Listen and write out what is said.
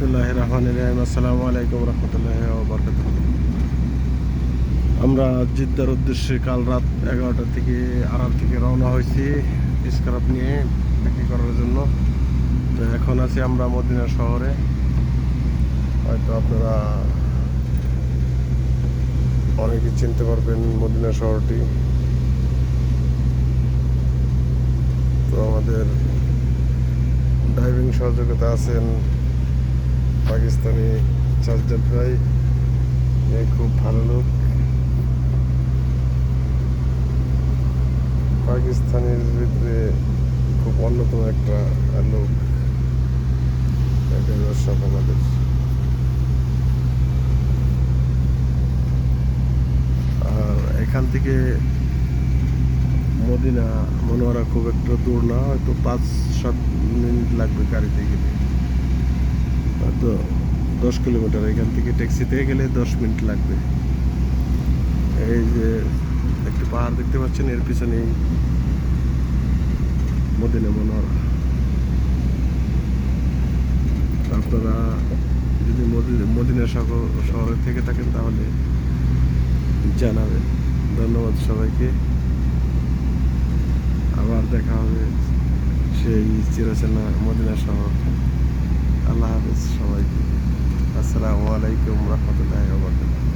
বিসমিল্লাহির রহমানির রহিম। আসসালামু আলাইকুম রহমতুল্লাহি ওয়া বারাকাতুহু। আমরা জিদ্দার উদ্দেশ্যে কাল রাত 11টা থেকে আড়াল থেকে রওনা হয়েছি স্ক্র্যাপ নিয়ে বিক্রি করার জন্য। তো এখন আছি আমরা মদিনা শহরে। হয়তো আপনারা অনেকে চিনতে পারবেন মদিনা শহরটি। তো আমাদের ড্রাইভিং সহযোগিতা আছেন পাকিস্তানি সাজ্জাদ ভাই, খুব ভালো লোক। পাকিস্তানের ভিতরে খুব অন্যতম একটা লোক, এটা দর্শক আমাদের। আর এখান থেকে মদিনা মনোয়ারা খুব একটা দূর না, হয়তো 5-7 মিনিট লাগবে গাড়িতে গেলে, হয়তো 10 কিলোমিটার। এখান থেকে ট্যাক্সিতে গেলে 10 মিনিট লাগবে। এই যে একটি পাহাড় দেখতে পাচ্ছেন, এর পিছনেই মদিনা মনোয়ারা। আপনারা যদি মদিনা শহরে থেকে থাকেন তাহলে জানাবেন। ধন্যবাদ সবাইকে। আবার দেখা হবে সেই চিরচেনা মদিনা শহর। আল্লাহ হাফেজ সবাইকে। আসসালামু আলাইকুম রহমতুল্লাহি ওয়া বারাকাতুহু।